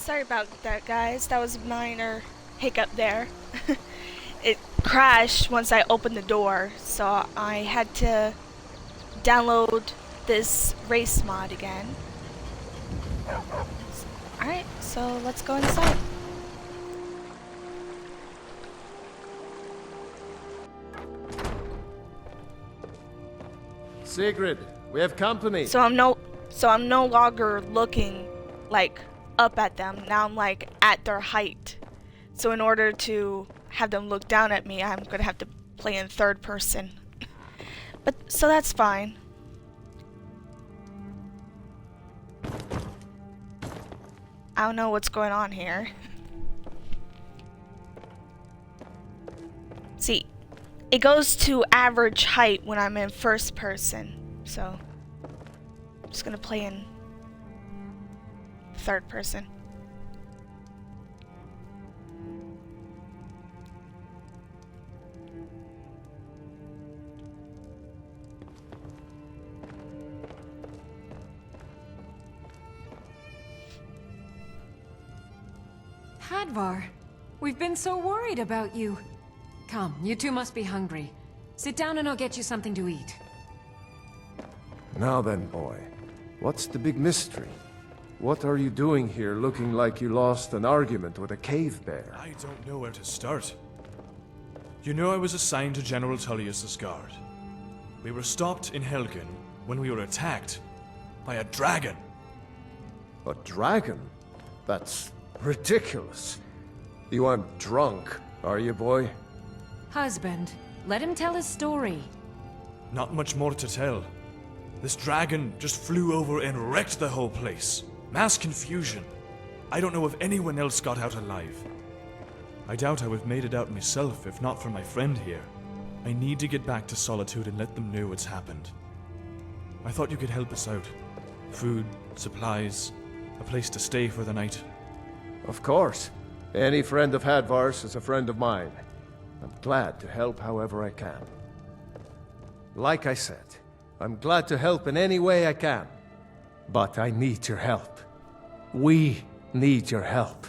Sorry about that, guys. That was a minor hiccup there. It crashed once I opened the door, so I had to download this race mod again. Alright, so let's go inside. Sigrid, we have company. So I'm no longer looking like up at them. Now I'm like at their height. So in order to have them look down at me, I'm gonna have to play in third person. But so that's fine. I don't know what's going on here. See, it goes to average height when I'm in first person. So I'm just gonna play in third person. Hadvar, we've been so worried about you. Come, you two must be hungry. Sit down and I'll get you something to eat. Now then, boy, what's the big mystery? What are you doing here looking like you lost an argument with a cave bear? I don't know where to start. You know I was assigned to General Tullius' guard. We were stopped in Helgen when we were attacked by a dragon. A dragon? That's ridiculous. You aren't drunk, are you, boy? Husband, let him tell his story. Not much more to tell. This dragon just flew over and wrecked the whole place. Mass confusion. I don't know if anyone else got out alive. I doubt I would have made it out myself if not for my friend here. I need to get back to Solitude and let them know what's happened. I thought you could help us out. Food, supplies, a place to stay for the night. Of course. Any friend of Hadvar's is a friend of mine. I'm glad to help however I can. Like I said, I'm glad to help in any way I can. But I need your help. We need your help.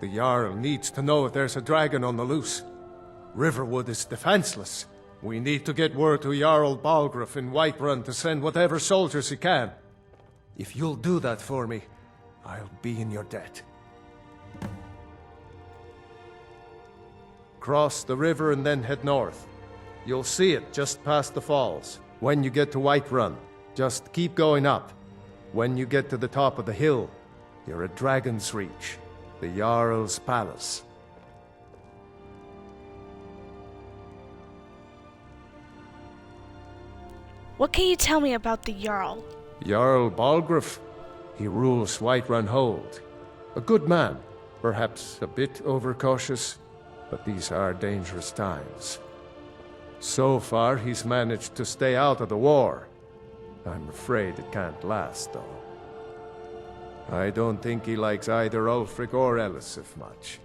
The Jarl needs to know if there's a dragon on the loose. Riverwood is defenseless. We need to get word to Jarl Balgruuf in Whiterun to send whatever soldiers he can. If you'll do that for me, I'll be in your debt. Cross the river and then head north. You'll see it just past the falls. When you get to Whiterun, just keep going up. When you get to the top of the hill, you're at Dragon's Reach, the Jarl's palace. What can you tell me about the Jarl? Jarl Balgruuf. He rules Whiterun Hold. A good man, perhaps a bit overcautious, but these are dangerous times. So far, he's managed to stay out of the war. I'm afraid it can't last, though. I don't think he likes either Ulfric or Elisif much.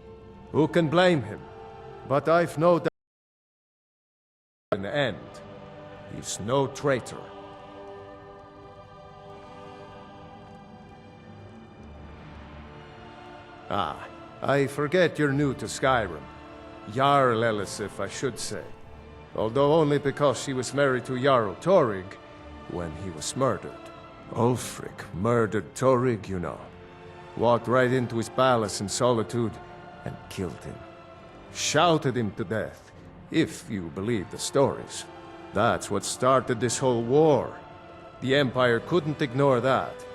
Who can blame him? But I've no doubt in the end, he's no traitor. Ah, I forget you're new to Skyrim. Jarl Elisif, I should say. Although only because she was married to Jarl Torrig when he was murdered. Ulfric murdered Torrig, you know. Walked right into his palace in Solitude and killed him. Shouted him to death, if you believe the stories. That's what started this whole war. The Empire couldn't ignore that.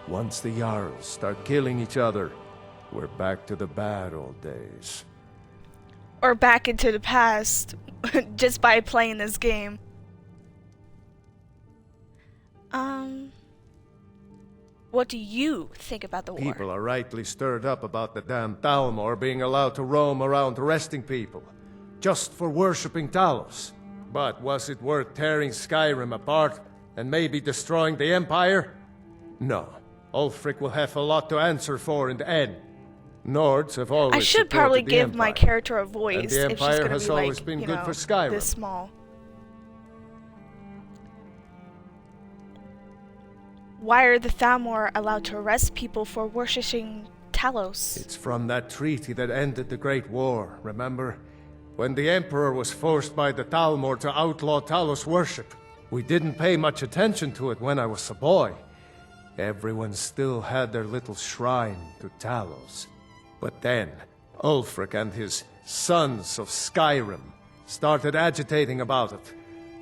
Once the Jarls start killing each other, we're back to the bad old days. Or back into the past, just by playing this game. What do you think about the war? People are rightly stirred up about the damn Thalmor being allowed to roam around arresting people, just for worshipping Talos. But was it worth tearing Skyrim apart and maybe destroying the Empire? No, Ulfric will have a lot to answer for in the end. Nords have always I should supported probably the give my Empire. character a voice And the if she's Empire gonna has be always like, been you good know, for Skyrim. this small. Why are the Thalmor allowed to arrest people for worshipping Talos? It's from that treaty that ended the Great War, remember? When the Emperor was forced by the Thalmor to outlaw Talos worship. We didn't pay much attention to it when I was a boy. Everyone still had their little shrine to Talos. But then, Ulfric and his sons of Skyrim started agitating about it.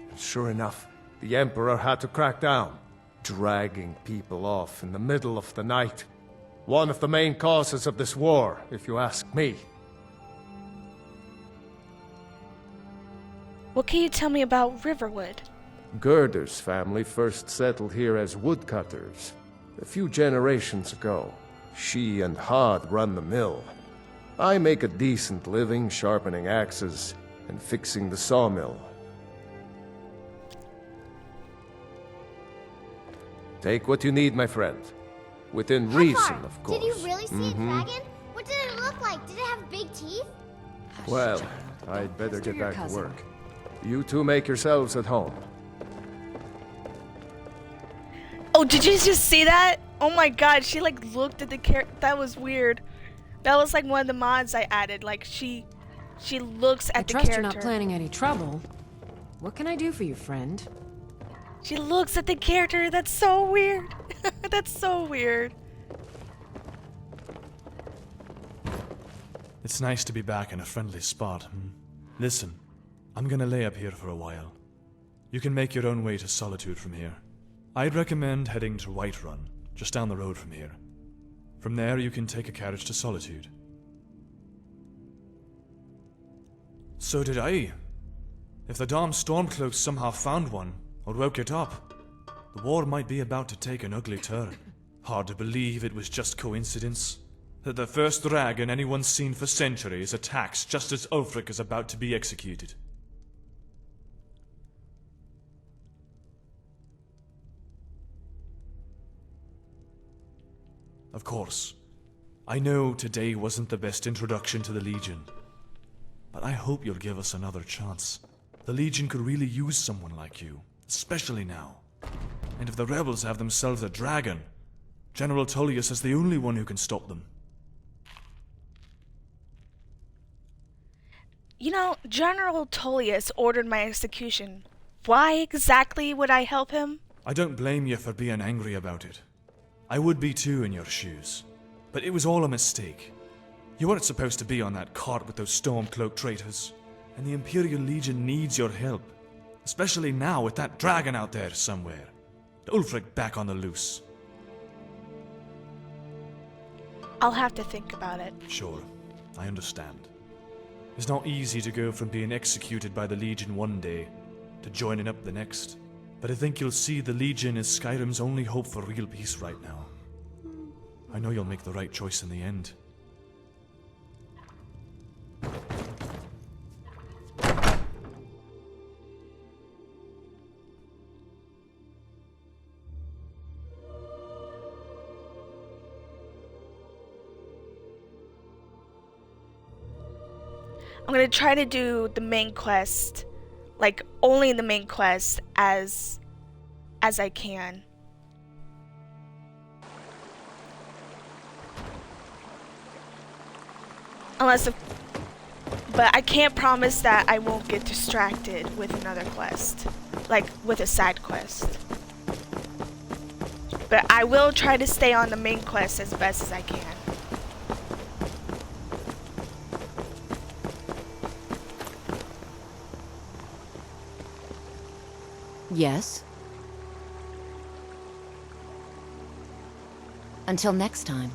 And sure enough, the Emperor had to crack down, dragging people off in the middle of the night. One of the main causes of this war, if you ask me. What can you tell me about Riverwood? Gerder's family first settled here as woodcutters. A few generations ago, she and Hod run the mill. I make a decent living sharpening axes and fixing the sawmill. Take what you need, my friend. Within reason, of course. Did you really see a dragon? What did it look like? Did it have big teeth? Well, I'd better Let's do get your back to cousin. work. You two make yourselves at home. Oh, did you just see that? Oh my god, she like looked at the character. That was weird. That was like one of the mods I added. Like she looks at I the trust character. you're not planning any trouble. What can I do for you, friend? She looks at the character. That's so weird. That's so weird. It's nice to be back in a friendly spot. Listen, I'm gonna lay up here for a while. You can make your own way to Solitude from here. I'd recommend heading to Whiterun, just down the road from here. From there, you can take a carriage to Solitude. So did I. If the Dom Stormcloaks somehow found one, or woke it up, the war might be about to take an ugly turn. Hard to believe it was just coincidence that the first dragon anyone's seen for centuries attacks just as Ulfric is about to be executed. Of course, I know today wasn't the best introduction to the Legion, but I hope you'll give us another chance. The Legion could really use someone like you, especially now. And if the rebels have themselves a dragon, General Tullius is the only one who can stop them. You know, General Tullius ordered my execution. Why exactly would I help him? I don't blame you for being angry about it. I would be too in your shoes. But it was all a mistake. You weren't supposed to be on that cart with those Stormcloak traitors. And the Imperial Legion needs your help. Especially now with that dragon out there somewhere. Ulfric back on the loose. I'll have to think about it. Sure, I understand. It's not easy to go from being executed by the Legion one day to joining up the next. But I think you'll see the Legion is Skyrim's only hope for real peace right now. I know you'll make the right choice in the end. I'm gonna try to do the main quest, like only the main quest as I can. But I can't promise that I won't get distracted with another quest, like with a side quest. But I will try to stay on the main quest as best as I can. Yes? Until next time.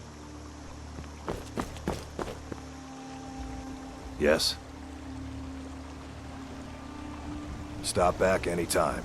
Yes? Stop back anytime.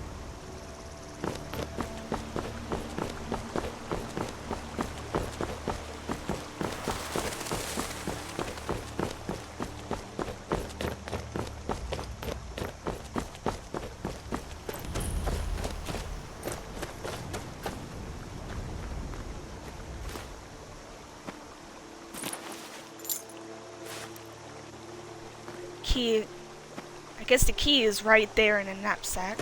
key... I guess the key is right there in a knapsack.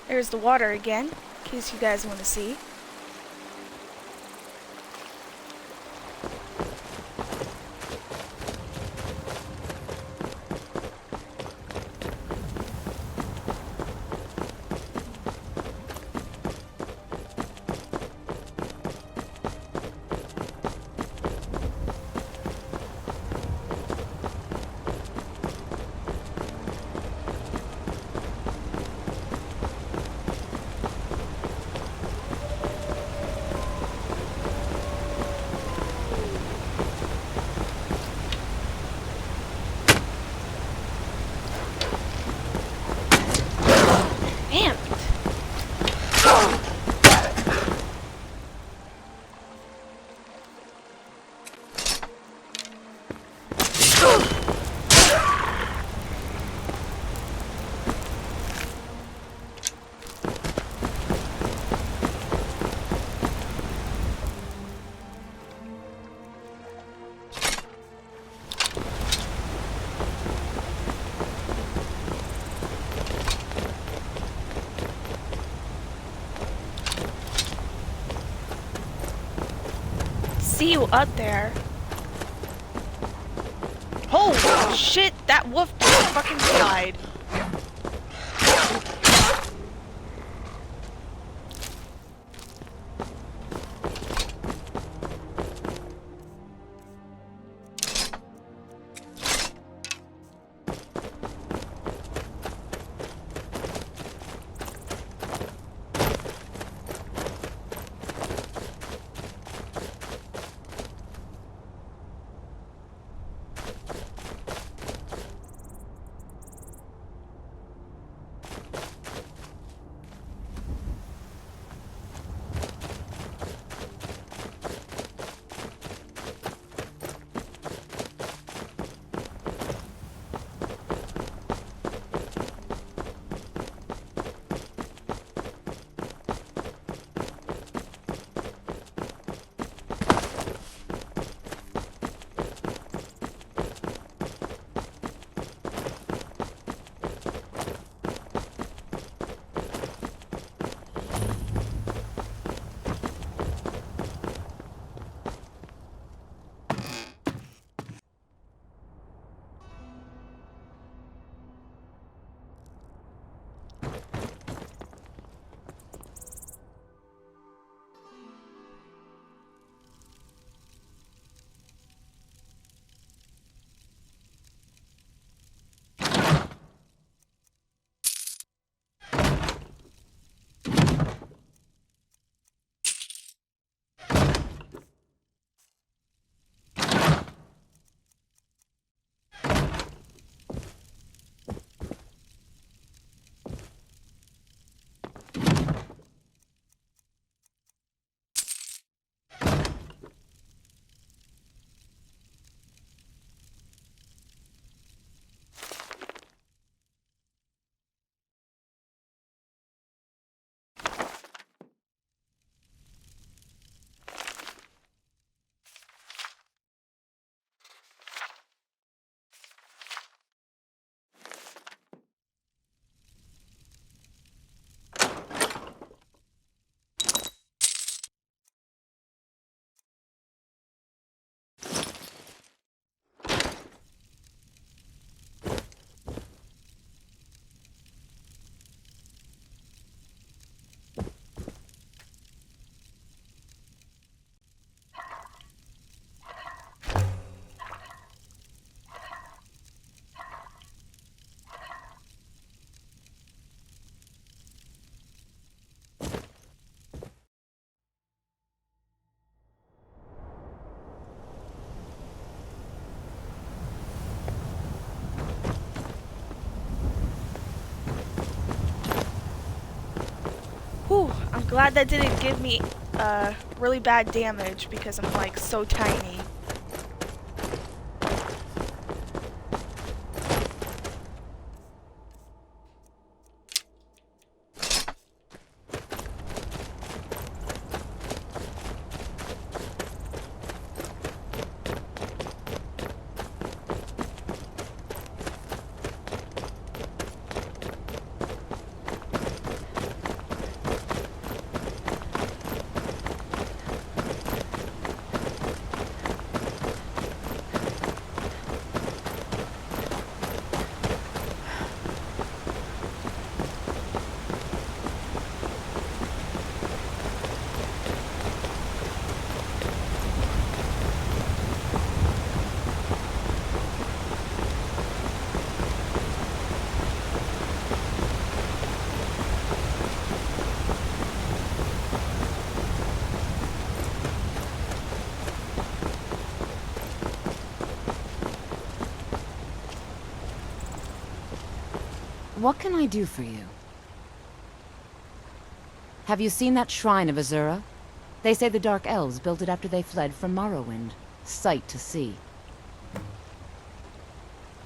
There's the water again, in case you guys want to see. Damn it! See you up there. Holy shit, that wolf just fucking died. Whew, I'm glad that didn't give me really bad damage because I'm like so tiny. What can I do for you? Have you seen that shrine of Azura? They say the Dark Elves built it after they fled from Morrowind. Sight to see.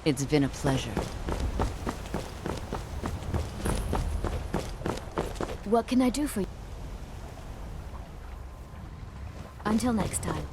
It's been a pleasure. What can I do for you? Until next time.